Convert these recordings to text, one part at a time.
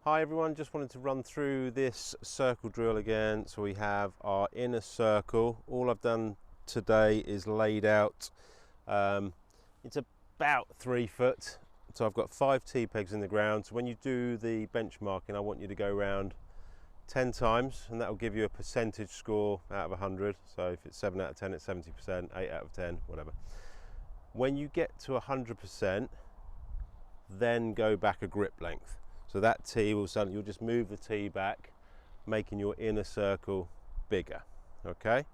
Hi everyone, just wanted to run through this circle drill again. So we have our inner circle. All I've done today is laid out, it's about 3 foot. So I've got 5 T-pegs in the ground. So when you do the benchmarking, I want you to go around 10 times and that will give you a percentage score out of 100. So if it's 7 out of 10, it's 70%, 8 out of 10, whatever. When you get to 100%, then go back a grip length. So that T will suddenly, you'll just move the T back, making your inner circle bigger, okay?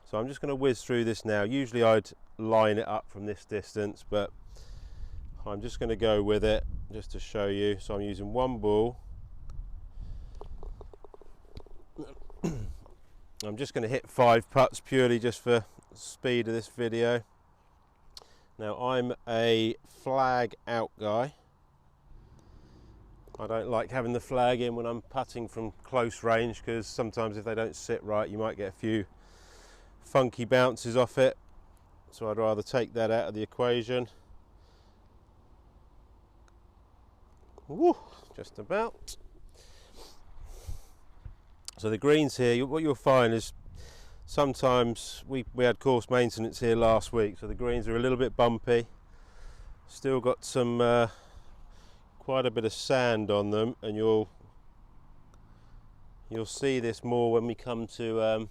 So I'm just gonna whiz through this now. Usually I'd line it up from this distance, but I'm just gonna go with it just to show you. So I'm using one ball. I'm just gonna hit 5 putts purely just for speed of this video. Now I'm a flag out guy. I don't like having the flag in when I'm putting from close range, because sometimes if they don't sit right you might get a few funky bounces off it. So I'd rather take that out of the equation. Woo, just about. So the greens here, what you'll find is sometimes we had course maintenance here last week, so the greens are a little bit bumpy. Still got some quite a bit of sand on them, and you'll see this more when we come to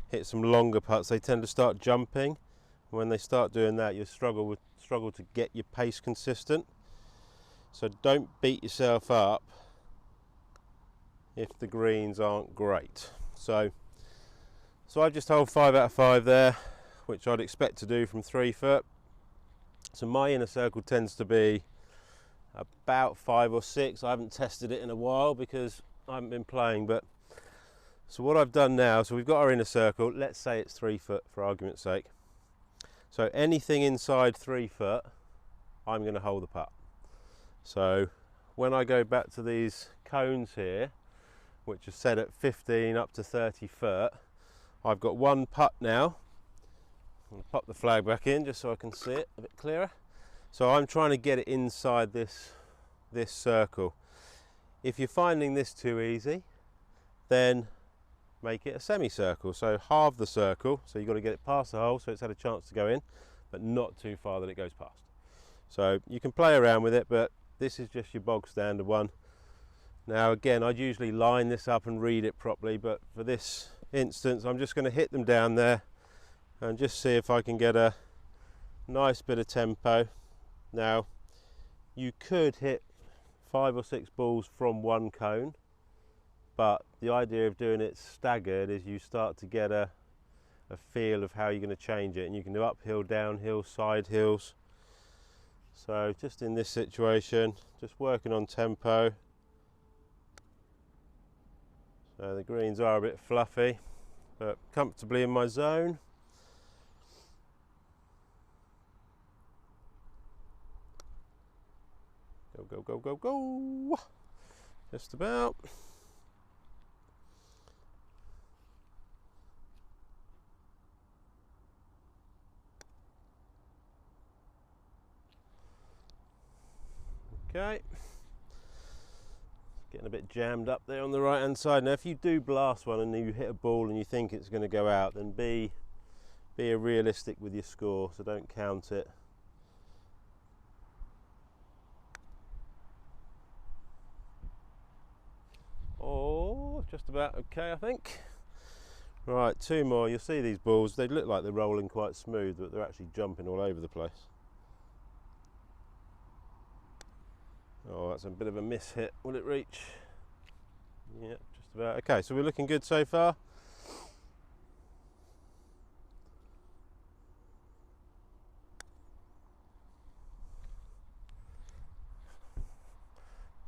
hit some longer putts. They tend to start jumping. When they start doing that, you struggle to get your pace consistent. So don't beat yourself up if the greens aren't great. So I've just held 5 out of 5 there, which I'd expect to do from 3 foot. So my inner circle tends to be about 5 or 6. I haven't tested it in a while because I haven't been playing, but so what I've done now, so we've got our inner circle, let's say it's 3 foot for argument's sake. So anything inside 3 foot, I'm going to hold the putt. So when I go back to these cones here, which are set at 15 up to 30 foot, I've got one putt now. I'm going to pop the flag back in just so I can see it a bit clearer. So I'm trying to get it inside this circle. If you're finding this too easy, then make it a semicircle. So halve the circle, so you've got to get it past the hole so it's had a chance to go in, but not too far that it goes past. So you can play around with it, but this is just your bog standard one. Now again, I'd usually line this up and read it properly, but for this instance I'm just going to hit them down there and just see if I can get a nice bit of tempo. Now you could hit 5 or 6 balls from one cone, but the idea of doing it staggered is you start to get a feel of how you're going to change it, and you can do uphill, downhill, side hills. So just in this situation, just working on tempo. So the greens are a bit fluffy, but comfortably in my zone. Go, go, go, go, go. Just about. Okay. Getting a bit jammed up there on the right hand side. Now if you do blast one and you hit a ball and you think it's going to go out, then be realistic with your score, so don't count it. Oh, just about okay, I think. Right, 2 more. You'll see these balls, they look like they're rolling quite smooth, but they're actually jumping all over the place. Oh, that's a bit of a miss hit. Will it reach? Yeah, just about. Okay, so we're looking good so far.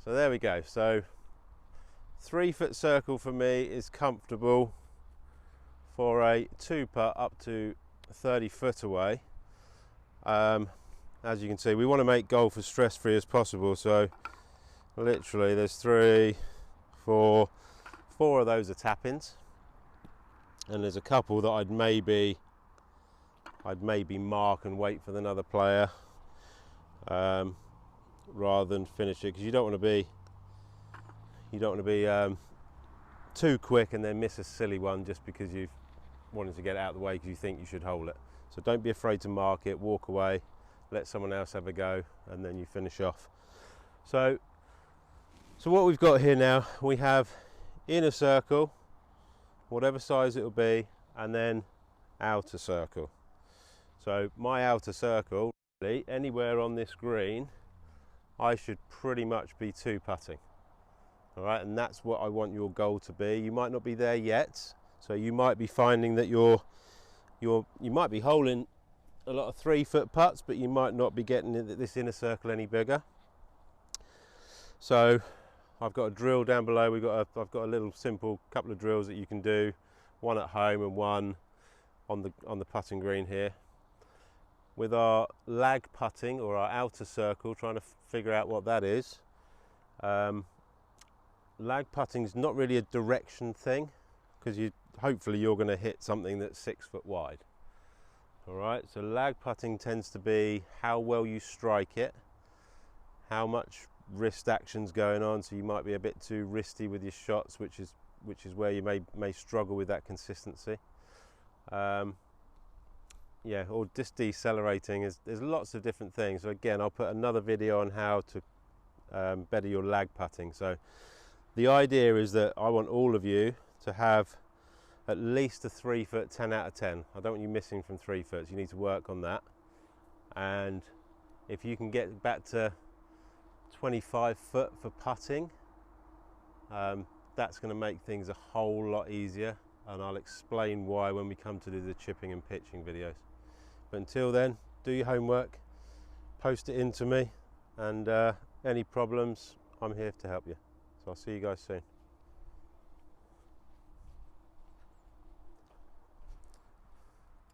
So there we go. So 3 foot circle for me is comfortable for a 2 putt up to 30 foot away. As you can see, we want to make golf as stress free as possible, so literally there's 3, 4 of those are tap-ins, and there's a couple that I'd maybe mark and wait for another player rather than finish it, because you don't want to be You don't want to be too quick and then miss a silly one just because you've wanted to get it out of the way because you think you should hole it. So don't be afraid to mark it, walk away, let someone else have a go, and then you finish off. So what we've got here now, we have inner circle, whatever size it will be, and then outer circle. So my outer circle, anywhere on this green, I should pretty much be 2-putting. All right, and that's what I want your goal to be. You might not be there yet, so you might be finding that you might be holing a lot of 3-foot putts, but you might not be getting this inner circle any bigger. So I've got a drill down below. I've got a little simple couple of drills that you can do, one at home and one on the putting green here. With our lag putting, or our outer circle, trying to figure out what that is. Lag putting is not really a direction thing, because hopefully you're going to hit something that's 6 foot wide. All right, so lag putting tends to be how well you strike it, how much wrist action's going on. So you might be a bit too wristy with your shots, which is where you may struggle with that consistency. Yeah, or just decelerating. There's lots of different things. So again, I'll put another video on how to better your lag putting. So the idea is that I want all of you to have at least a 3-foot 10 out of 10. I don't want you missing from 3 foot. You need to work on that. And if you can get back to 25 foot for putting, that's going to make things a whole lot easier. And I'll explain why when we come to do the chipping and pitching videos. But until then, do your homework, post it in to me, and any problems, I'm here to help you. So I'll see you guys soon.